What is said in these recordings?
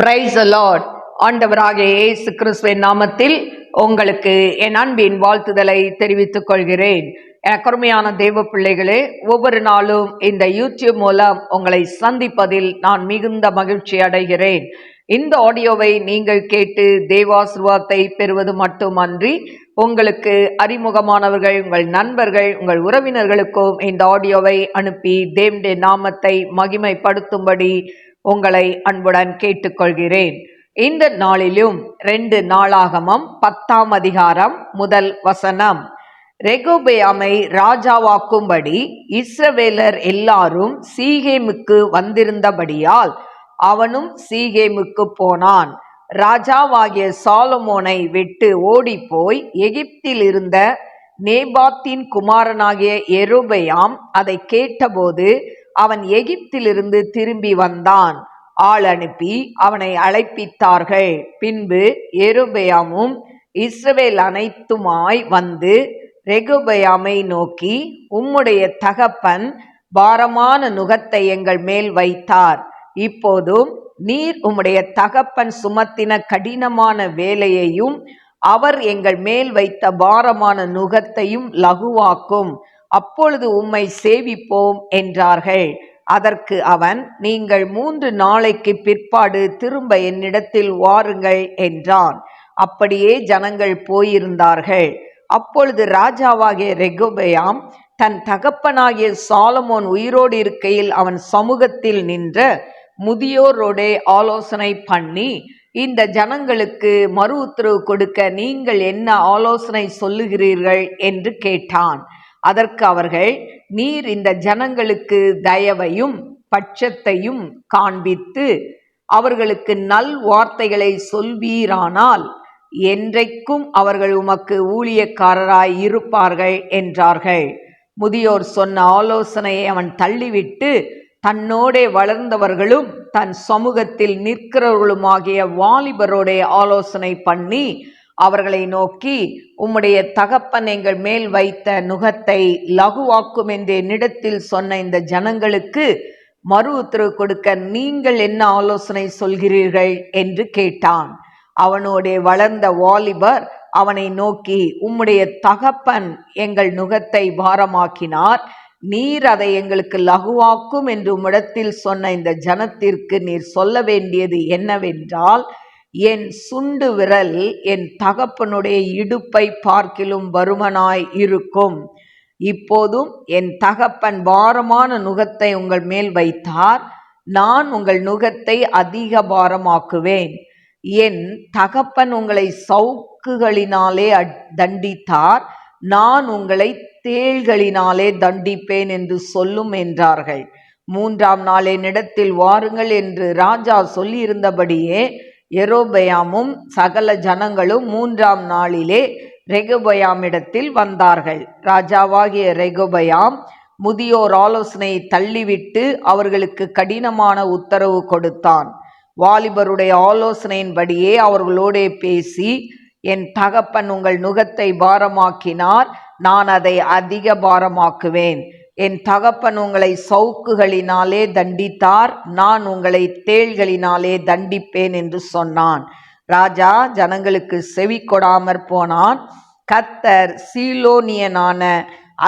Praise the Lord. ஆண்டவராகிய இயேசு கிறிஸ்துவின் நாமத்தில் உங்களுக்கு என் அன்பின் வாழ்த்துதலை தெரிவித்துக் கொள்கிறேன். எனக்கு அருமையான தேவ பிள்ளைகளே, ஒவ்வொரு நாளும் இந்த யூடியூப் மூலம் உங்களை சந்திப்பதில் நான் மிகுந்த மகிழ்ச்சி அடைகிறேன். இந்த ஆடியோவை நீங்கள் கேட்டு தேவாசீர்வாதத்தை பெறுவது மட்டுமன்றி, உங்களுக்கு அறிமுகமானவர்கள், உங்கள் நண்பர்கள், உங்கள் உறவினர்களுக்கும் இந்த ஆடியோவை அனுப்பி தேவனுடைய நாமத்தை மகிமைப்படுத்தும்படி உங்களை அன்புடன் கேட்டுக்கொள்கிறேன். இந்த நாளிலும் 2 நாளாகமம் 10ஆம் அதிகாரம் 1 வசனம். ரெகொபெயாமை ராஜாவாக்கும்படி இஸ்ரவேலர் எல்லாரும் சீகேமுக்கு வந்திருந்தபடியால் அவனும் சீகேமுக்கு போனான். ராஜாவாகிய சாலமோனை விட்டு ஓடிப்போய் எகிப்தில் இருந்த நேபாத்தின் குமாரனாகிய யெரொபெயாம் அதை கேட்டபோது அவன் எகிப்திலிருந்து திரும்பி வந்தான். ஆள் அனுப்பி அவனை அழைப்பித்தார்கள். பின்பு யெரொபெயாமும் இஸ்ரவேல் அனைத்துமாய் வந்து ரெகொபெயாமை நோக்கி, உம்முடைய தகப்பன் பாரமான நுகத்தை எங்கள் மேல் வைத்தார். இப்போதும் நீர் உம்முடைய தகப்பன் சுமத்தின கடினமான வேலையையும் அவர் எங்கள் மேல் வைத்த பாரமான நுகத்தையும் லகுவாக்கும். அப்பொழுது உம்மை சேவிப்போம் என்றார்கள். அதற்கு அவன், நீங்கள் 3 நாளைக்கு பிற்பாடு திரும்ப என்னிடத்தில் வாருங்கள் என்றான். அப்படியே ஜனங்கள் போயிருந்தார்கள். அப்பொழுது ராஜாவாகிய ரெகொபெயாம் தன் தகப்பனாகிய சாலமோன் உயிரோடு இருக்கையில் அவன் சமூகத்தில் நின்ற முதியோரோடே ஆலோசனை பண்ணி, இந்த ஜனங்களுக்கு மறு உத்தரவு கொடுக்க நீங்கள் என்ன ஆலோசனை சொல்லுகிறீர்கள் என்று கேட்டான். அதற்கு அவர்கள், நீர் இந்த ஜனங்களுக்கு தயவையும் பட்சத்தையும் காண்பித்து அவர்களுக்கு நல் வார்த்தைகளை சொல்வீரானால் என்றைக்கும் அவர்கள் உமக்கு ஊழியக்காரராய் இருப்பார்கள் என்றார்கள். முதியோர் சொன்ன ஆலோசனையை அவன் தள்ளிவிட்டு தன்னோடே வளர்ந்தவர்களும் தன் சமூகத்தில் நிற்கிறவர்களுமாகிய வாலிபரோடே ஆலோசனை பண்ணி அவர்களை நோக்கி, உம்முடைய தகப்பன் எங்கள் மேல் வைத்த நுகத்தை லகுவாக்கும் என்று என்னிடத்தில் சொன்ன இந்த ஜனங்களுக்கு மறு உத்தரவு கொடுக்க நீங்கள் என்ன ஆலோசனை சொல்கிறீர்கள் என்று கேட்டான். அவனோடே வளர்ந்த வாலிபர் அவனை நோக்கி, உம்முடைய தகப்பன் எங்கள் நுகத்தை பாரமாக்கினார், நீர் அதை எங்களுக்கு லகுவாக்கும் என்று உம்மிடத்தில் சொன்ன இந்த ஜனத்திற்கு நீர் சொல்ல வேண்டியது என்னவென்றால், என் சுண்டு விரல் என் தகப்பனுடைய இடுப்பை பார்க்கிலும் பருமனாய் இருக்கும். இப்போதும் என் தகப்பன் பாரமான நுகத்தை உங்கள் மேல் வைத்தார், நான் உங்கள் நுகத்தை அதிக பாரமாக்குவேன். என் தகப்பன் உங்களை சவுக்குகளினாலே தண்டித்தார், நான் உங்களை தேள்களினாலே தண்டிப்பேன் என்று சொல்லும் என்றார்கள். 3ஆம் நாள் என்னிடத்தில் வாருங்கள் என்று ராஜா சொல்லியிருந்தபடியே யெரொபெயாமும் சகல ஜனங்களும் 3ஆம் நாளிலே ரெகொபெயாமிடத்தில் வந்தார்கள். ராஜாவாகிய ரெகொபெயாம் முதியோர் ஆலோசனையை தள்ளிவிட்டு அவர்களுக்கு கடினமான உத்தரவு கொடுத்தான். வாலிபருடைய ஆலோசனையின்படியே அவர்களோடே பேசி, என் தகப்பன் உங்கள் நுகத்தை பாரமாக்கினார், நான் அதை அதிக பாரமாக்குவேன். என் தகப்பன் உங்களை சவுக்குகளினாலே தண்டித்தார், நான் உங்களை தேள்களினாலே தண்டிப்பேன் என்று சொன்னான். ராஜா ஜனங்களுக்கு செவி கொடாமற் போனான். கர்த்தர் சீலோனியனான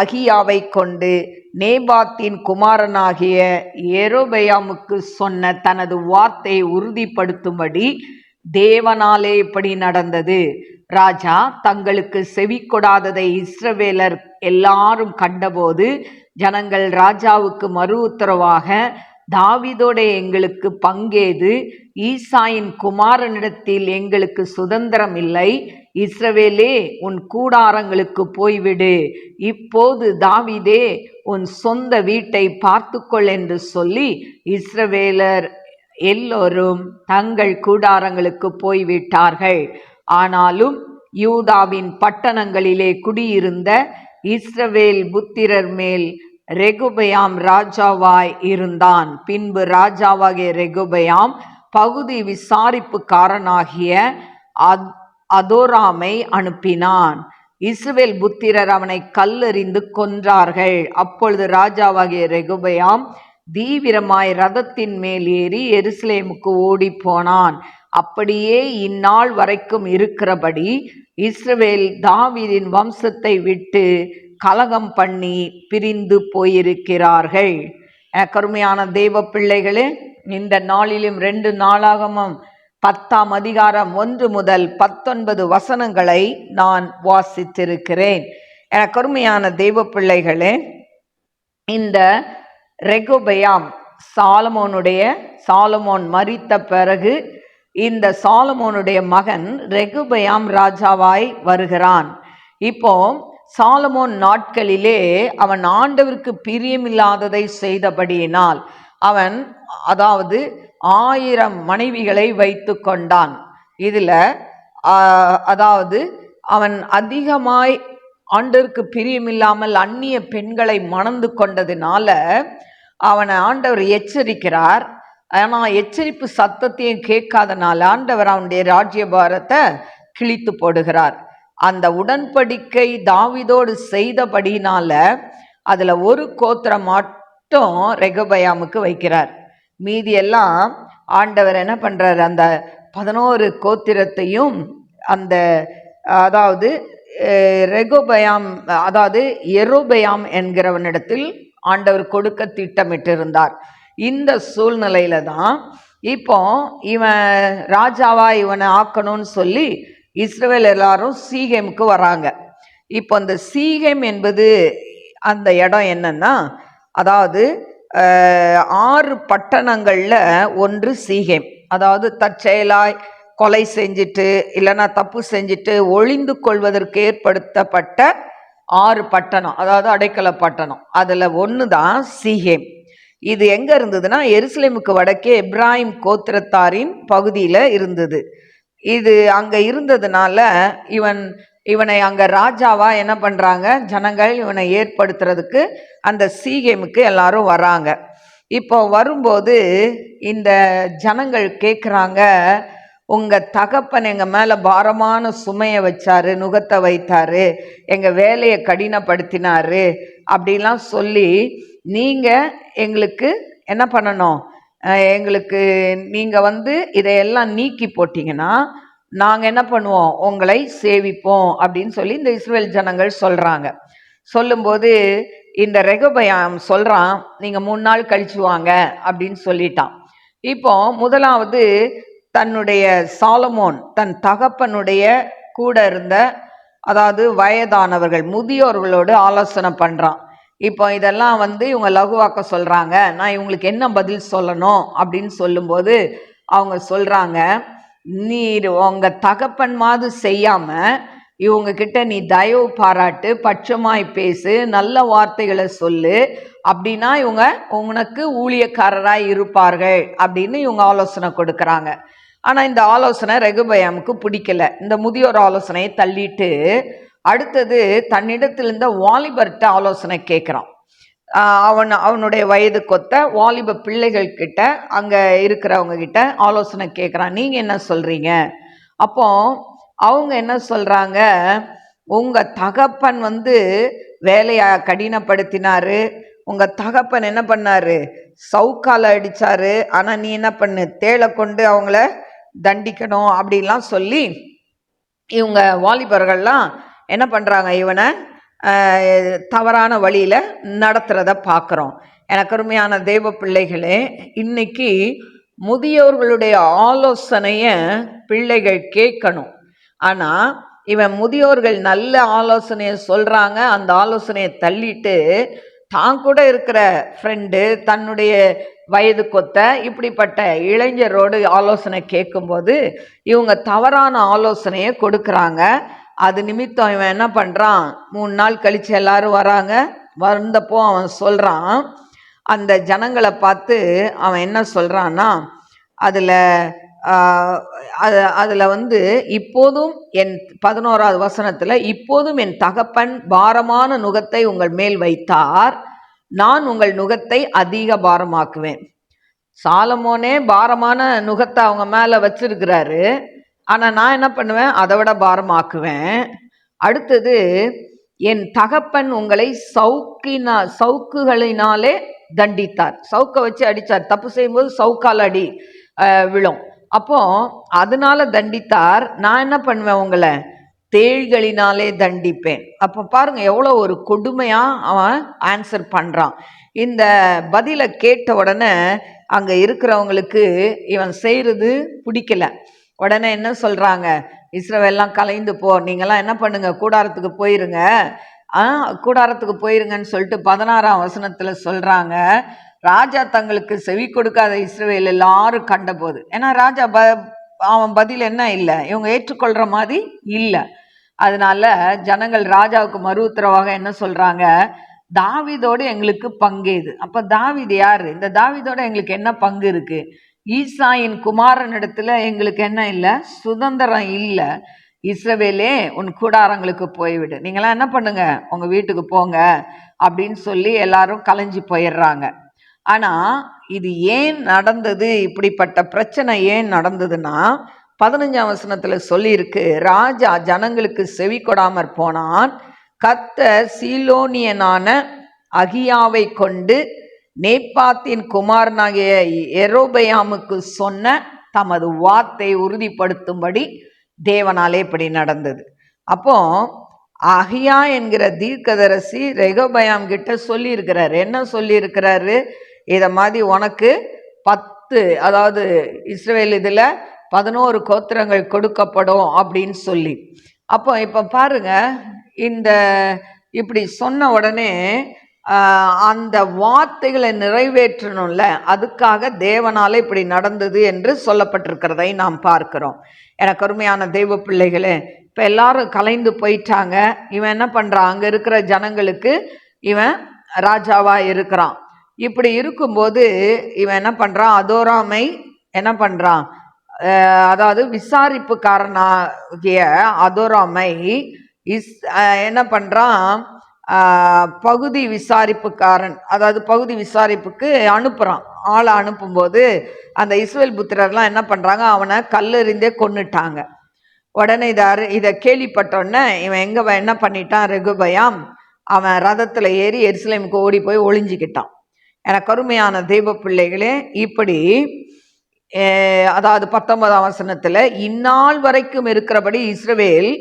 அகியாவை கொண்டு நேபாத்தின் குமாரனாகிய யெரொபெயாமுக்கு சொன்ன தனது வார்த்தையை உறுதிப்படுத்தும்படி தேவனாலே இப்படி நடந்தது. ராஜா தங்களுக்கு செவி கொடாததை இஸ்ரவேலர் எல்லாரும் கண்டபோது ஜனங்கள் ராஜாவுக்கு மறு உத்தரவாக, தாவீதோட எங்களுக்கு பங்கேது, ஈசாயின் குமாரனிடத்தில் எங்களுக்கு சுதந்திரம் இல்லை, இஸ்ரவேலே உன் கூடாரங்களுக்கு போய்விடு, இப்போது தாவீதே உன் சொந்த வீட்டை பார்த்துக்கொள் என்று சொல்லி இஸ்ரவேலர் எல்லோரும் தங்கள் கூடாரங்களுக்கு போய்விட்டார்கள். ஆனாலும் யூதாவின் பட்டணங்களிலே குடியிருந்த இஸ்ரவேல் புத்திரர் மேல் ரெகொபெயாம் ராஜாவாய் இருந்தான். பின்பு ராஜாவாகிய ரெகொபெயாம் பகுதி விசாரிப்புக்காரனாகிய அதோராமை அனுப்பினான். இஸ்ரவேல் புத்திரர் அவனை கல்லெறிந்து கொன்றார்கள். அப்பொழுது ராஜாவாகிய ரெகொபெயாம் தீவிரமாய் ரதத்தின் மேல் ஏறி எருசலேமுக்கு ஓடி போனான். அப்படியே இந்நாள் வரைக்கும் இருக்கிறபடி இஸ்ரவேல் தாவீதின் வம்சத்தை விட்டு கலகம் பண்ணி பிரிந்து போயிருக்கிறார்கள். கருமையான தேவ பிள்ளைகளே, இந்த நாளிலும் 2 நாளாகமம் 10ஆம் அதிகாரம் 1 முதல் 19 வசனங்களை நான் வாசித்திருக்கிறேன். கருமையான தேவ பிள்ளைகளே, இந்த ரெகொபெயாம் சாலமோன் மரித்த பிறகு இந்த சாலமோனுடைய மகன் ரெகொபெயாம் ராஜாவாய் வருகிறான். இப்போ சாலமோன் நாட்களிலே அவன் ஆண்டவருக்கு பிரியமில்லாததை செய்தபடியினால் அவன் 1000 மனைவிகளை வைத்து கொண்டான். இதில் அவன் அதிகமாய் ஆண்டவருக்கு பிரியமில்லாமல் அந்நிய பெண்களை மணந்து கொண்டதினால அவனை ஆண்டவர் எச்சரிக்கிறார். ஆனால் எச்சரிப்பு சத்தத்தையும் கேட்காதனால ஆண்டவர் அவனுடைய ராஜ்யபாரத்தை கிழித்து போடுகிறார். அந்த உடன்படிக்கை தாவீதோடு செய்தபடினால அதில் ஒரு கோத்திரம் மட்டும் ரெகொபெயாமுக்கு வைக்கிறார். மீதியெல்லாம் ஆண்டவர் என்ன பண்ணுறார், அந்த 11 கோத்திரத்தையும் அந்த யெரொபெயாம் என்கிறவனிடத்தில் ஆண்டவர் கொடுக்க திட்டமிட்டிருந்தார். இந்த சூழ்நிலையில தான் இப்போ இவன் ராஜாவா இவனை ஆக்கணும்னு சொல்லி இஸ்ரவேல் எல்லாரும் சீகேமுக்கு வராங்க. இப்போ அந்த சீகேம் என்பது அந்த இடம் என்னன்னா, 6 பட்டணங்கள்ல ஒன்று சீகேம். தற்செயலாய் கொலை செஞ்சுட்டு இல்லைன்னா தப்பு செஞ்சுட்டு ஒளிந்து கொள்வதற்கு ஏற்படுத்தப்பட்ட 6 பட்டணம், அடைக்கல பட்டணம். அதில் ஒன்று தான் சீகேம். இது எங்கே இருந்ததுன்னா எருசலேமுக்கு வடக்கே எப்ராயிம் கோத்திரத்தாரின் பகுதியில் இருந்தது. இது அங்கே இருந்ததுனால இவனை அங்கே ராஜாவா என்ன பண்ணுறாங்க, ஜனங்கள் இவனை ஏற்படுத்துறதுக்கு அந்த சீகேமுக்கு எல்லாரும் வராங்க. இப்போ வரும்போது இந்த ஜனங்கள் கேட்குறாங்க, உங்கள் தகப்பன் எங்கள் மேலே பாரமான சுமையை வச்சாரு, நுகத்தை வைத்தாரு, எங்கள் வேலையை கடினப்படுத்தினாரு அப்படிலாம் சொல்லி நீங்கள் எங்களுக்கு என்ன பண்ணணும், எங்களுக்கு நீங்கள் இதையெல்லாம் நீக்கி போட்டிங்கன்னா நாங்கள் என்ன பண்ணுவோம், உங்களை சேவிப்போம் அப்படின்னு சொல்லி இந்த இஸ்ரவேல் ஜனங்கள் சொல்கிறாங்க. சொல்லும்போது இந்த ரெகொபெயாம் சொல்கிறான், நீங்கள் 3 நாள் கழிச்சு வாங்க அப்படின்னு சொல்லிட்டான். இப்போ முதலாவது தன்னுடைய சாலமோன் தன் தகப்பனுடைய கூட இருந்த வயதானவர்கள் முதியோர்களோடு ஆலோசனை பண்ணுறான். இப்போ இதெல்லாம் இவங்க லகுவாக்க சொல்கிறாங்க, நான் இவங்களுக்கு என்ன பதில் சொல்லணும் அப்படின்னு சொல்லும்போது அவங்க சொல்கிறாங்க, நீ உங்கள் தகப்பன் மாதிரி செய்யாமல் இவங்கக்கிட்ட நீ தயவு பாராட்டு, பட்சமாய் பேசு, நல்ல வார்த்தைகளை சொல்லு, அப்படின்னா இவங்க உனக்கு ஊழியக்காரராய் இருப்பார்கள் அப்படின்னு இவங்க ஆலோசனை கொடுக்குறாங்க. ஆனால் இந்த ஆலோசனை ரெகொபெயாமுக்கு பிடிக்கல. இந்த முதியோர் ஆலோசனையை தள்ளிட்டு அடுத்தது தன்னிடத்தில் இருந்த வாலிபர்கிட்ட ஆலோசனை கேட்குறான். அவனுடைய வயது கொத்த வாலிப பிள்ளைகள் கிட்ட, அங்கே இருக்கிறவங்க கிட்ட ஆலோசனை கேட்குறான், நீங்கள் என்ன சொல்கிறீங்க? அப்போ அவங்க என்ன சொல்கிறாங்க, உங்கள் தகப்பன் வேலையை கடினப்படுத்தினாரு, உங்கள் தகப்பன் என்ன பண்ணாரு, சவுக்கால் அடித்தாரு, ஆனால் நீ என்ன பண்ணு, தேளை கொண்டு அவங்கள தண்டிக்கணும் அப்படின்லாம் சொல்லி இவங்க வாலிபர்கள்லாம் என்ன பண்ணுறாங்க, இவனை தவறான வழியில் நடத்துகிறத பார்க்குறோம். எனக்கு அருமையான தேவ பிள்ளைகளே, இன்னைக்கு முதியோர்களுடைய ஆலோசனையை பிள்ளைகள் கேட்கணும். ஆனால் இவன் முதியோர்கள் நல்ல ஆலோசனையை சொல்கிறாங்க, அந்த ஆலோசனையை தள்ளிட்டு தான் கூட இருக்கிற ஃப்ரெண்டு, தன்னுடைய வயது கொத்த இப்படிப்பட்ட இளைஞரோடு ஆலோசனை கேட்கும்போது இவங்க தவறான ஆலோசனையை கொடுக்குறாங்க. அது நிமித்தம் இவன் என்ன பண்ணுறான், 3 நாள் கழித்து எல்லாரும் வராங்க. வந்தப்போ அவன் சொல்கிறான், அந்த ஜனங்களை பார்த்து அவன் என்ன சொல்கிறான்னா, அதில் இப்போதும் என் 11வது வசனத்தில், இப்போதும் என் தகப்பன் பாரமான நுகத்தை உங்கள் மேல் வைத்தார், நான் உங்கள் நுகத்தை அதிக பாரமாக்குவேன். சாலமோனே பாரமான நுகத்தை அவங்க மேலே வச்சிருக்கிறாரு, ஆனால் நான் என்ன பண்ணுவேன், அதை விட பாரமாக்குவேன். அடுத்தது, என் தகப்பன் உங்களை சவுக்குகளினாலே தண்டித்தார். சவுக்க வச்சு அடித்தார். தப்பு செய்யும்போது சவுக்கால் அடி விழும். அப்போ அதனால தண்டித்தார். நான் என்ன பண்ணுவேன், உங்களை தேள்களினாலே தண்டிப்பேன். அப்போ பாருங்க எவ்வளோ ஒரு கொடுமையா அவன் ஆன்சர் பண்றான். இந்த பதிலை கேட்ட உடனே அங்க இருக்கிறவங்களுக்கு இவன் செய்யறது பிடிக்கல. உடனே என்ன சொல்றாங்க, இஸ்ரவேல்லாம் கலைந்து போ, நீங்கெல்லாம் என்ன பண்ணுங்க, கூடாரத்துக்கு போயிருங்க. கூடாரத்துக்கு போயிருங்கன்னு சொல்லிட்டு 16ஆம் வசனத்துல சொல்றாங்க, ராஜா தங்களுக்கு செவி கொடுக்காத இஸ்ரவேல் எல்லாரும் கண்ட போது. ஏன்னா ராஜா அவன் பதில் என்ன இல்லை, இவங்க ஏற்றுக்கொள்ற மாதிரி இல்லை. அதனால ஜனங்கள் ராஜாவுக்கு மறு உத்தரவாக என்ன சொல்றாங்க, தாவீதோடு எங்களுக்கு பங்கேது. அப்ப தாவீது யாரு, இந்த தாவீதோட எங்களுக்கு என்ன பங்கு இருக்கு, ஈசாயின் குமாரனிடத்துல எங்களுக்கு என்ன இல்லை, சுதந்திரம் இல்லை. இஸ்ரவேலே உன் கூடாரங்களுக்கு போய்விடு, நீங்களாம் என்ன பண்ணுங்க, உங்க வீட்டுக்கு போங்க அப்படின்னு சொல்லி எல்லாரும் கலைஞ்சி போயிடுறாங்க. ஆனா இது ஏன் நடந்தது, இப்படிப்பட்ட பிரச்சனை ஏன் நடந்ததுன்னா 15ஆம் வசனத்துல சொல்லி இருக்கு, ராஜா ஜனங்களுக்கு செவி கொடாமற் போனான். கர்த்தர் சீலோனியனான அகியாவை கொண்டு நேபாத்தின் குமாரனாகிய எரோபயாமுக்கு சொன்ன தமது வார்த்தை உறுதிப்படுத்தும்படி தேவனாலே இப்படி நடந்தது. அப்போ அகியா என்கிற தீர்க்கதரிசி ரெகோபயாம் கிட்ட சொல்லி இருக்கிறாரு. என்ன சொல்லி இருக்கிறாரு, இதை மாதிரி உனக்கு 10, அதாவது இஸ்ரவேல் இதுல 11 கோத்திரங்கள் கொடுக்கப்படும் அப்படின்னு சொல்லி. அப்போ இப்ப பாருங்க, இந்த இப்படி சொன்ன உடனே அந்த வார்த்தைகளை நிறைவேற்றணும்ல, அதுக்காக தேவனால இப்படி நடந்தது என்று சொல்லப்பட்டிருக்கிறதை நாம் பார்க்கிறோம். எனக்கு அருமையான தெய்வ பிள்ளைகளே, இப்ப எல்லாரும் கலைந்து போயிட்டாங்க. இவன் என்ன பண்றான், அங்க இருக்கிற ஜனங்களுக்கு இவன் ராஜாவா இருக்கிறான். இப்படி இருக்கும்போது இவன் என்ன பண்றான், அதோராமை என்ன பண்றான், அதாவது விசாரிப்புக்காரனாகிய அதோராமை என்ன பண்றான், பகுதி விசாரிப்புக்காரன், அதாவது பகுதி விசாரிப்புக்கு அனுப்புறான். ஆளை அனுப்பும்போது அந்த இஸ்ரவேல் புத்திரர்லாம் என்ன பண்றாங்க, அவனை கல்லெறிந்தே கொன்னுட்டாங்க. உடனே இதை கேள்விப்பட்டோடனே இவன் என்ன பண்ணிட்டான், ரெகோபயாம் அவன் ரதத்துல ஏறி எருசலேமுக்கு ஓடி போய் ஒளிஞ்சிக்கிட்டான். எனக்கு அருமையான தெய்வ பிள்ளைகளே, இப்படி அதாவது 19ஆம் வசனத்துல இந்நாள் வரைக்கும் இருக்கிறபடி இஸ்ரவேல்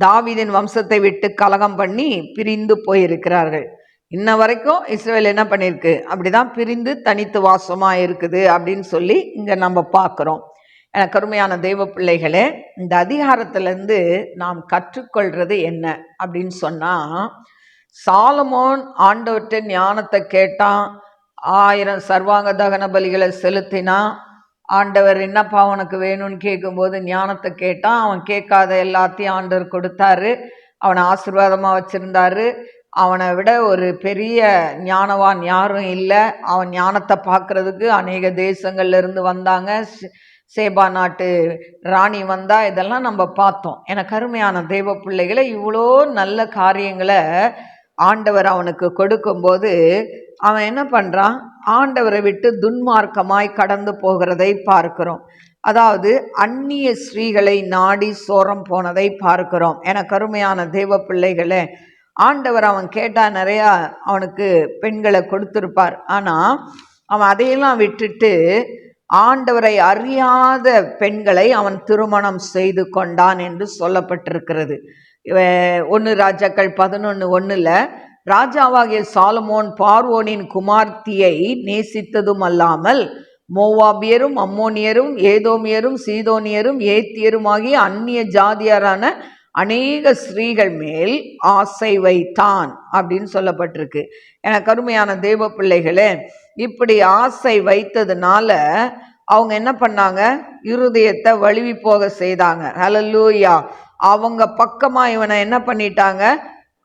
தாவீதின் வம்சத்தை விட்டு கலகம் பண்ணி பிரிந்து போயிருக்கிறார்கள். இன்ன வரைக்கும் இஸ்ரவேல் என்ன பண்ணிருக்கு, அப்படிதான் பிரிந்து தனித்து வாசமா இருக்குது அப்படின்னு சொல்லி இங்க நம்ம பார்க்கிறோம். எனக்கு அருமையான தெய்வ பிள்ளைகளே, இந்த அதிகாரத்திலிருந்து நாம் கற்றுக்கொள்றது என்ன அப்படின்னு சொன்னா, சாலமோன் ஆண்டவர்கிட்ட ஞானத்தை கேட்டான், 1000 சர்வாங்க தகன பலிகளை செலுத்தினான். ஆண்டவர் என்னப்பா உனக்கு வேணும்னு கேட்கும்போது ஞானத்தை கேட்டான். அவன் கேட்காத எல்லாத்தையும் ஆண்டவர் கொடுத்தாரு. அவனை ஆசீர்வாதமா வச்சிருந்தாரு. அவனை விட ஒரு பெரிய ஞானவான் யாரும் இல்லை. அவன் ஞானத்தை பார்க்கறதுக்கு அநேக தேசங்கள்ல இருந்து வந்தாங்க. சேபா நாட்டு ராணி வந்தா, இதெல்லாம் நம்ம பார்த்தோம். எனக்கு அருமையான தெய்வ பிள்ளைகளை, இவ்வளோ நல்ல காரியங்களை ஆண்டவர் அவனுக்கு கொடுக்கும்போது அவன் என்ன பண்றான், ஆண்டவரை விட்டு துன்மார்க்கமாய் கடந்து போகிறதை பார்க்கிறோம். அதாவது அந்நிய ஸ்ரீகளை நாடி சோரம் போனதை பார்க்கிறோம். எனக்கு அருமையான தெய்வ பிள்ளைகளே, ஆண்டவர் அவன் கேட்டா நிறையா அவனுக்கு பெண்களை கொடுத்திருப்பார். ஆனா அவன் அதையெல்லாம் விட்டுட்டு ஆண்டவரை அறியாத பெண்களை அவன் திருமணம் செய்து கொண்டான் என்று சொல்லப்பட்டிருக்கிறது. 1 ராஜாக்கள் 11:1 ராஜாவாகிய சாலமோன் பார்வோனின் குமார்த்தியை நேசித்ததும் அல்லாமல் மோவாபியரும் அம்மோனியரும் ஏதோமியரும் சீதோனியரும் ஏத்தியரும் ஆகிய அந்நிய ஜாதியரான அநேக ஸ்திரீகள் மேல் ஆசை வைத்தான் அப்படின்னு சொல்லப்பட்டிருக்கு. எனக்கு அருமையான தேவ பிள்ளைகளே, இப்படி ஆசை வைத்ததுனால அவங்க என்ன பண்ணாங்க, இருதயத்தை வழுவி போக செய்தாங்க. ஹல்லேலூயா. அவங்க பக்கமா இவனை என்ன பண்ணிட்டாங்க,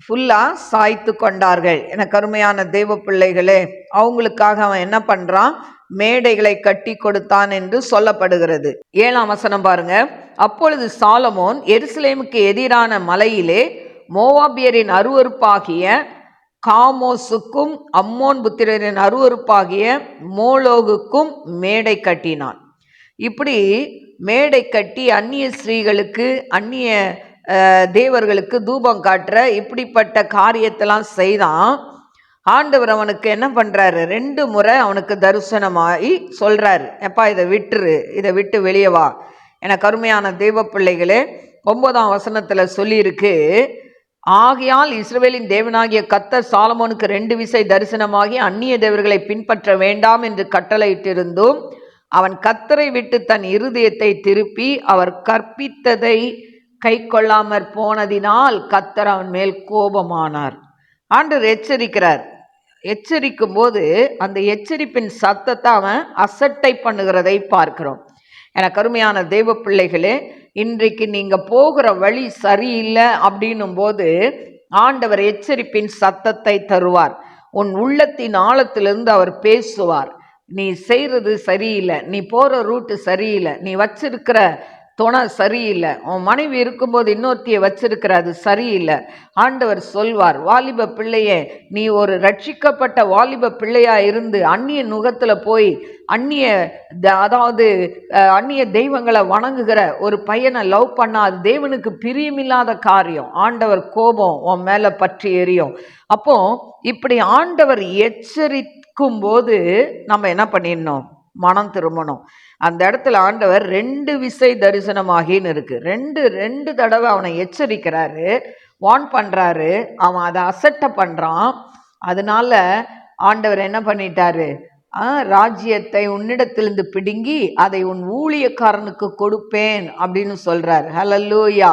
ஃபுல்லா சாய்த்து கொண்டார்கள். எனக்கு அருமையான தேவ பிள்ளைகளே, அவங்களுக்காக அவன் என்ன பண்றான், மேடைகளை கட்டி கொடுத்தான் என்று சொல்லப்படுகிறது. 7ஆம் வசனம் பாருங்க. அப்பொழுது சாலமோன் எருசலேமுக்கு எதிரான மலையிலே மோவாபியரின் அருவருப்பாகிய காமோசுக்கும் அம்மோன் புத்திரரின் அருவருப்பாகிய மோலோகுக்கும் மேடை கட்டினான். இப்படி மேடை கட்டி அந்நிய ஸ்திரீகளுக்கு அந்நிய தேவர்களுக்கு தூபம் காட்டுற இப்படிப்பட்ட காரியத்தெல்லாம் செய்தான். ஆண்டவர் அவனுக்கு என்ன பண்றாரு, 2 முறை அவனுக்கு தரிசனமாகி சொல்றாரு, எப்பா இதை விட்டுரு, இதை விட்டு வெளியே வா. எனக்கு அருமையான தெய்வ பிள்ளைகளே, 9ஆம் வசனத்துல சொல்லியிருக்கு, ஆகையால் இஸ்ரவேலின் தேவனாகிய கர்த்தர் சாலமோனுக்கு 2 விசை தரிசனமாகி அந்நிய தேவர்களை பின்பற்ற வேண்டாம் என்று கட்டளையிட்டிருந்தும் அவன் கர்த்தரை விட்டு தன் இருதயத்தை திருப்பி அவர் கற்பித்ததை கை கொள்ளாமற் போனதினால் கர்த்தர் அவன் மேல் கோபமானார். ஆண்டவர் எச்சரிக்கிறார். எச்சரிக்கும் போது அந்த எச்சரிப்பின் சத்தத்தை அவன் அசட்டை பண்ணுகிறதை பார்க்கிறோம். எனக்கு அருமையான தெய்வ பிள்ளைகளே, இன்றைக்கு நீங்க போகிற வழி சரியில்லை அப்படின்னும் போது ஆண்டவர் எச்சரிப்பின் சத்தத்தை தருவார். உன் உள்ளத்தின் ஆழத்திலிருந்து அவர் பேசுவார். நீ செய்யறது சரியில்லை, நீ போற ரூட்டு சரியில்லை, நீ வச்சிருக்கிற துணை சரியில்லை, உன் மனைவி இருக்கும்போது இன்னொருத்தியை வச்சிருக்கிற அது சரியில்லை. ஆண்டவர் சொல்வார், வாலிப பிள்ளையே, நீ ஒரு ரட்சிக்கப்பட்ட வாலிப பிள்ளையா இருந்து அந்நிய நுகத்துல போய் அந்நிய தெய்வங்களை வணங்குகிற ஒரு பையனை லவ் பண்ணா அது தேவனுக்கு பிரியமில்லாத காரியம். ஆண்டவர் கோபம் உன் மேல பற்றி எரியும். அப்போ இப்படி ஆண்டவர் எச்சரிக்கும் போது நம்ம என்ன பண்ணிடணும், மனம் திரும்பணும். அந்த இடத்துல ஆண்டவர் 2 விசை தரிசனமாகின்னு இருக்கு. ரெண்டு தடவை அவனை எச்சரிக்கிறாரு, வார்ன் பண்றாரு. அவன் அதை அசட்டை பண்றான். அதனால ஆண்டவர் என்ன பண்ணிட்டாரு, ராஜ்யத்தை உன்னிடத்திலிருந்து பிடுங்கி அதை உன் ஊழியக்காரனுக்கு கொடுப்பேன் அப்படின்னு சொல்றாரு. ஹல்லேலூயா.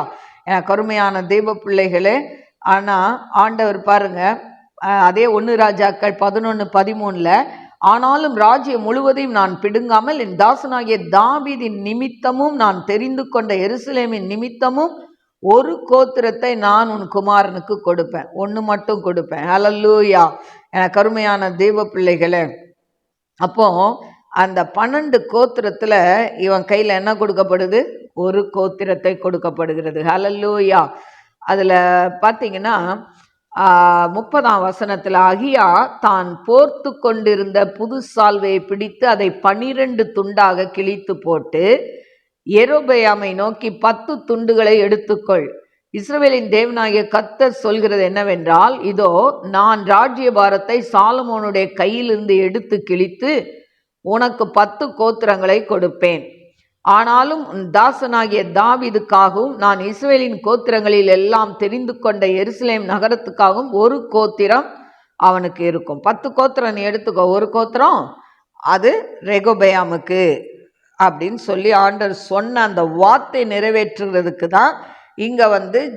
எனக்கு அருமையான தெய்வ பிள்ளைகளே, ஆனா ஆண்டவர் பாருங்க, அதே 1 ராஜாக்கள் 11:13 ஆனாலும் ராஜ்யம் முழுவதையும் நான் பிடுங்காமல் என் தாசனாகிய தாவீதின் நிமித்தமும் நான் தெரிந்து கொண்ட எருசலேமின் நிமித்தமும் ஒரு கோத்திரத்தை நான் உன் குமாரனுக்கு கொடுப்பேன், 1 மட்டும் கொடுப்பேன். ஹல்லேலூயா. எனக்கு அருமையான தெய்வ பிள்ளைகளே, அப்போ அந்த 12 கோத்திரத்துல இவன் கையில என்ன கொடுக்கப்படுது, ஒரு கோத்திரத்தை கொடுக்கப்படுகிறது. ஹல்லேலூயா. அதுல பாத்தீங்கன்னா 30ஆம் வசனத்துல, அகியா தான் போர்த்து கொண்டிருந்த புது சால்வையை பிடித்து அதை 12 துண்டாக கிழித்து போட்டு யெரொபெயாமை நோக்கி 10 துண்டுகளை எடுத்துக்கொள். இஸ்ரவேலின் தேவனாகிய கர்த்தர் சொல்கிறது என்னவென்றால், இதோ நான் ராஜ்யபாரத்தை சாலமோனுடைய கையிலிருந்து எடுத்து கிழித்து உனக்கு 10 கோத்திரங்களை கொடுப்பேன். ஆனாலும் தாசனாகிய தாவீதுக்காகவும் நான் இஸ்ரவேலின் கோத்திரங்களில் எல்லாம் தெரிந்து கொண்ட எருசலேம் நகரத்துக்காகவும் ஒரு கோத்திரம் அவனுக்கு இருக்கும். 10 கோத்திரம் நீ எடுத்துக்கோ, ஒரு கோத்திரம் அது ரெகொபெயாமுக்கு அப்படின்னு சொல்லி ஆண்டவர் சொன்ன அந்த வார்த்தை நிறைவேற்றுறதுக்கு தான் இங்க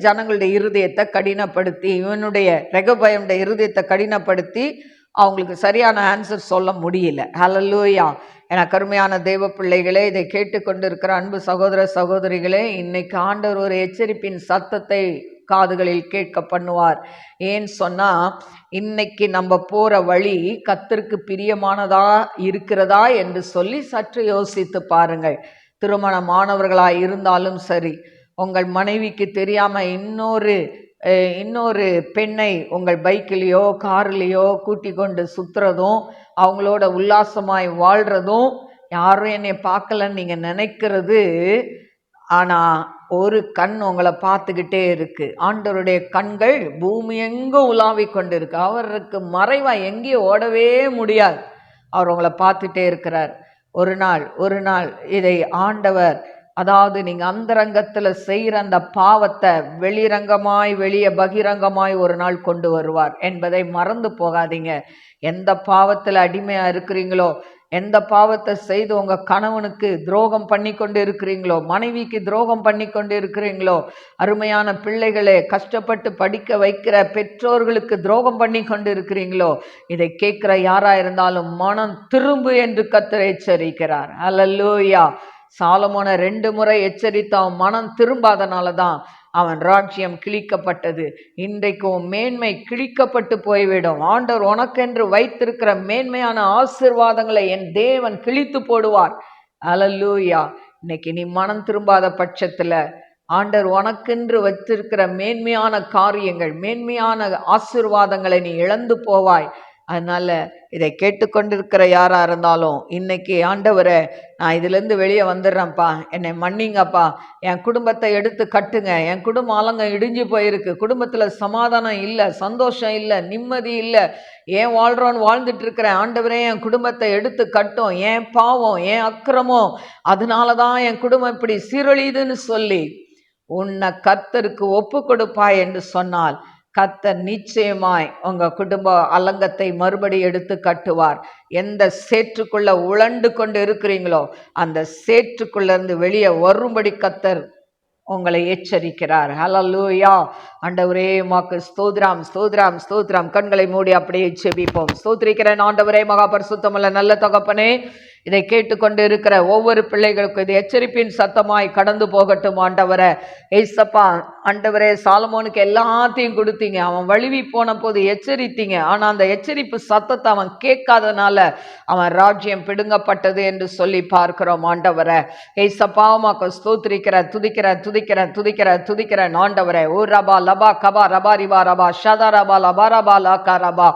ஜனங்களுடைய இருதயத்தை கடினப்படுத்தி, இவனுடைய ரெகொபெயாமுடைய இருதயத்தை கடினப்படுத்தி அவங்களுக்கு சரியான ஆன்சர் சொல்ல முடியல. ஹல்லேலூயா. எனக்கு அருமையான தெய்வ பிள்ளைகளே, இதை கேட்டுக்கொண்டிருக்கிற அன்பு சகோதர சகோதரிகளே, இன்னைக்கு ஆண்டவர் ஒரு எச்சரிப்பின் சத்தத்தை காதுகளில் கேட்க பண்ணுவார். ஏன்னு சொன்னா, இன்னைக்கு நம்ம போற வழி கர்த்தருக்கு பிரியமானதா இருக்கிறதா என்று சொல்லி சற்று யோசித்து பாருங்கள். திருமணமானவர்களாய் இருந்தாலும் சரி, உங்கள் மனைவிக்கு தெரியாம இன்னொரு பெண்ணை உங்கள் பைக்கிலேயோ கார்லேயோ கூட்டி கொண்டு சுற்றுறதும், அவங்களோட உல்லாசமாய் வாழ்கிறதும், யாரும் என்னை பார்க்கலன்னு நீங்கள் நினைக்கிறது, ஆனால் ஒரு கண் உங்களை பார்த்துக்கிட்டே இருக்கு. ஆண்டவருடைய கண்கள் பூமி எங்கோ உலாவி கொண்டு இருக்கு. அவருக்கு மறைவாக எங்கேயோ ஓடவே முடியாது. அவர் உங்களை பார்த்துட்டே இருக்கிறார். ஒரு நாள் இதை ஆண்டவர், அதாவது நீங்க அந்தரங்கத்துல செய்கிற அந்த பாவத்தை வெளியே பகிரங்கமாய் ஒரு நாள் கொண்டு வருவார் என்பதை மறந்து போகாதீங்க. எந்த பாவத்துல அடிமையா இருக்கிறீங்களோ, எந்த பாவத்தை செய்து உங்க கணவனுக்கு துரோகம் பண்ணி கொண்டு இருக்கிறீங்களோ, மனைவிக்கு துரோகம் பண்ணி கொண்டு இருக்கிறீங்களோ, அருமையான பிள்ளைகளே, கஷ்டப்பட்டு படிக்க வைக்கிற பெற்றோர்களுக்கு துரோகம் பண்ணி கொண்டு இருக்கிறீங்களோ, இதை கேட்கிற யாரா இருந்தாலும் மனம் திரும்பு என்று கர்த்தர் எச்சரிக்கிறார். ஹல்லேலூயா. சாலமோனை 2 முறை எச்சரித்து அவன் மனம் திரும்பாதனால தான் அவன் ராஜ்யம் கிழிக்கப்பட்டது. இன்றைக்கும் மேன்மை கிழிக்கப்பட்டு போய்விடும். ஆண்டவர் உனக்கென்று வைத்திருக்கிற மேன்மையான ஆசீர்வாதங்களை என் தேவன் கிழித்து போடுவார். ஹல்லேலூயா. இன்னைக்கு நீ மனம் திரும்பாத பட்சத்துல ஆண்டவர் உனக்கென்று வைத்திருக்கிற மேன்மையான காரியங்கள், மேன்மையான ஆசீர்வாதங்களை நீ இழந்து போவாய். அதனால இதை கேட்டுக்கொண்டிருக்கிற யாரா இருந்தாலும் இன்னைக்கு ஆண்டவரை நான் இதுலேருந்து வெளியே வந்துடுறேன்ப்பா, என்னை மன்னிங்கப்பா, என் குடும்பத்தை எடுத்து கட்டுங்க, என் குடும்ப ஆலங்க இடிஞ்சு போயிருக்கு, குடும்பத்தில் சமாதானம் இல்லை, சந்தோஷம் இல்லை, நிம்மதி இல்லை, ஏன் வாழ்கிறோன்னு வாழ்ந்துட்டு இருக்கிறேன், ஆண்டவரே என் குடும்பத்தை எடுத்து கட்டும், ஏன் பாவம் ஏன் அக்கிரமம் அதனால தான் என் குடும்பம் இப்படி சீரழியுதுன்னு சொல்லி உன்னை கர்த்தருக்கு ஒப்பு கொடுப்பாய் என்று சொன்னால் கர்த்தர் நிச்சயமாய் உங்க குடும்ப அலங்கத்தை மறுபடி எடுத்து கட்டுவார். எந்த சேற்றுக்குள்ள உழண்டு கொண்டு இருக்கிறீங்களோ அந்த சேற்றுக்குள்ள இருந்து வெளியே வரும்படி கர்த்தர் உங்களை எச்சரிக்கிறார். ஹல்லேலூயா. ஆண்டவரே உமக்கு ஸ்தோத்திரம் ஸ்தோத்திரம் ஸ்தோத்திரம். கண்களை மூடி அப்படியே செபிப்போம். ஸ்தோத்திரிக்கிறேன் ஆண்டவரே, மகா பரிசுத்தமுள்ள நல்ல தகப்பனே, இதை கேட்டுக்கொண்டு இருக்கிற ஒவ்வொரு பிள்ளைகளுக்கும் இது எச்சரிப்பின் சத்தமாய் கடந்து போகட்டும். ஆண்டவரே ஏசப்பா, ஆண்டவரே சாலமோனுக்கு எல்லாத்தையும் கொடுத்தீங்க, அவன் வழுவி போன போது எச்சரித்தீங்க, ஆனா அந்த எச்சரிப்பு சத்தத்தை அவன் கேட்காதனால அவன் ராஜ்யம் பிடுங்கப்பட்டது என்று சொல்லி பார்க்கிறோம். ஆண்டவரே ஏசப்பா உமக்கு ஸ்தோத்திரிக்கிற துதிக்கிற துதிக்கிற துதிக்கிற துதிக்கிற ஆண்டவரே. ஓ ரபா லபா கபா ரபா ரிபா ரபா ஷதா ரபா லபா ரபா லா கரபா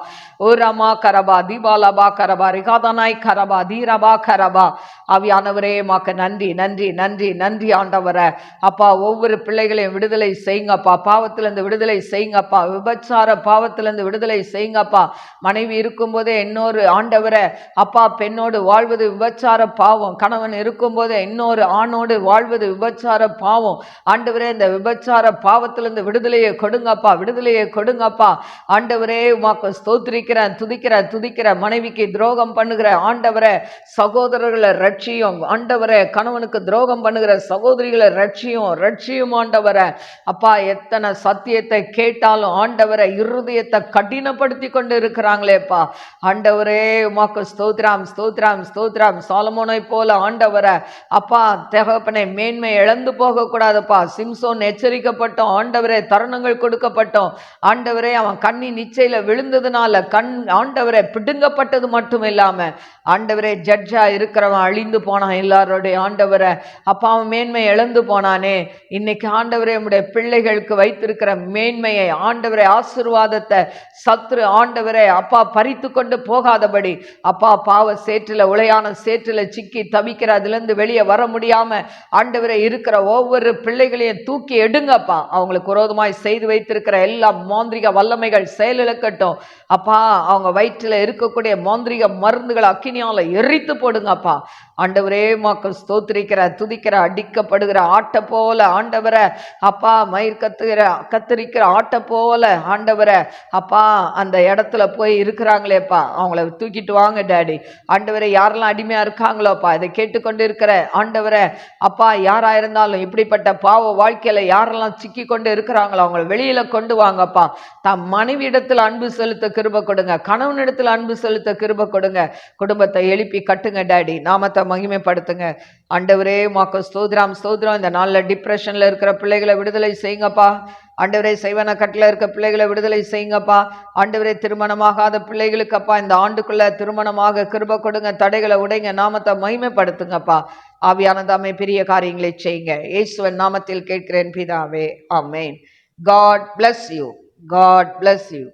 ஓ ரமா கரபா தீபா லபா கரபா ரிகாதனாய் கரபா தீரபா கரபா. ஆவியானவரே உமக்கு நன்றி நன்றி நன்றி நன்றி ஆண்டவரே. அப்பா ஒவ்வொரு பிள்ளைகளையும் விடுதலை செய்யுங்கப்பா, பாவத்திலிருந்து விடுதலை செய்யுங்கப்பா, விபச்சார பாவத்திலிருந்து விடுதலை செய்யுங்கப்பா. மனைவி இருக்கும்போதே இன்னொரு ஆண்டவரை அப்பா பெண்ணோடு வாழ்வது விபச்சார பாவம், கணவன் இருக்கும்போதே இன்னொரு ஆணோடு வாழ்வது விபச்சார பாவம். ஆண்டவரே இந்த விபச்சார பாவத்திலிருந்து விடுதலையை கொடுங்கப்பா, விடுதலையை கொடுங்கப்பா. ஆண்டவரே உமக்கு ஸ்தோத்திரிக்கிறேன் துதிக்கிறேன் துதிக்கிறேன். மனைவிக்கு துரோகம் பண்ணுகிற ஆண்டவரே சகோதரர்களை ரட்சியும், ஆண்டவரே கணவனுக்கு துரோகம் பண்ணுகிற சகோதரிகளை ரட்சியும் ரட்சியும் ஆண்டவரே. அப்பா எத்தனை சத்தியத்தை கேட்டாலும் ஆண்டவரை இருதயத்தை கடினப்படுத்தி கொண்டு இருக்கிறாங்களேப்பா. ஆண்டவரே உமக்கு ஸ்தோத்திரம் ஸ்தோத்திரம் ஸ்தோத்திரம். சாலமோனை போல ஆண்டவரை அப்பா தகப்பனை மேன்மை இழந்து போக கூடாதுப்பா. சிம்சோன் எச்சரிக்கப்பட்டோம் ஆண்டவரே, தருணங்கள் கொடுக்கப்பட்டோம் ஆண்டவரே, அவன் கண்ணி நிச்சயில விழுந்ததுனால கண் ஆண்டவரை பிடுங்கப்பட்டது மட்டும் இல்லாம ஆண்டவரே ஜட்ஜா இருக்கிறவன் அழிந்து போனான் எல்லாரோடைய ஆண்டவரை. அப்பா அவன் மேன்மை இழந்து போனானே. இன்னைக்கு ஆண்டவரே உம்முடைய பிள்ளைகளுக்கு வைத்திருக்கிற மேன்மையை ஆண்டவரே ஆசீர்வாதத்தை சத்துரு ஆண்டவரே அப்பா பறித்து கொண்டு போகாதபடி அப்பா பாவ சேற்றில உளையான சேற்றில சிக்கி தவிக்கிற அதுலேருந்து வெளியே வர முடியாம ஆண்டவரே இருக்கிற ஒவ்வொரு பிள்ளைகளையும் தூக்கி எடுங்கப்பா. அவங்களுக்கு விரோதமாய் செய்து வைத்திருக்கிற எல்லா மாந்திரிக வல்லமைகள் செயலிழக்கட்டும் அப்பா. அவங்க வயிற்றில் இருக்கக்கூடிய மாந்திரிக மருந்துகளை அக்கினியால எரித்து போடுங்கப்பா. ஆண்டவரே உமக்கு ஸ்தோத்திரிக்கிற துதிக்கிற அடிக்கப்படுகிற ஆட்டை போல ஆண்டவரை அப்பா மயிர் கத்திரிக்கிற ஆட்டை போல ஆண்டவரை அப்பா அந்த இடத்துல போய் இருக்கிறாங்களேப்பா, அவங்கள தூக்கிட்டு வாங்க டாடி. ஆண்டவரை யாரெல்லாம் அடிமையா இருக்காங்களோப்பா இதை கேட்டுக்கொண்டு இருக்கிற ஆண்டவரை அப்பா, யாரா இருந்தாலும் இப்படிப்பட்ட பாவ வாழ்க்கையில யாரெல்லாம் சிக்கி கொண்டு இருக்கிறாங்களோ அவங்கள வெளியில கொண்டு வாங்கப்பா. தம் மனைவி இடத்துல அன்பு செலுத்த கிருபை கொடுங்க, கணவன் இடத்துல அன்பு செலுத்த கிருபை கொடுங்க. குடும்பத்தை எழுப்பி கட்டுங்க டாடி, நாமத்தை மகிமைப்படுத்துங்க. ஆண்டவரே உமக்கு ஸ்தோத்திரம் ஸ்தோத்திரம். இந்த நாள்ல டிப்ரெஷன்ல இருக்கிற பிள்ளைகளை விடுதலை செய்யுங்கப்பா. ஆண்டவரே செய்வன கட்டில இருக்க பிள்ளைகளை விடுதலை செய்யுங்கப்பா. ஆண்டவரே திருமணமாகாத பிள்ளைகளுக்கு அப்பா இந்த ஆண்டுக்குள்ள திருமணமாக கிருபை கொடுங்க, தடைகளை உடைங்க, நாமத்தை மகிமைப்படுத்துங்கப்பா. ஆவியானதாமே பெரிய காரியங்களை செய்யுங்க. இயேசுவின் நாமத்தில் கேட்கிறேன் பிதாவே, ஆமென். God bless you. God bless you.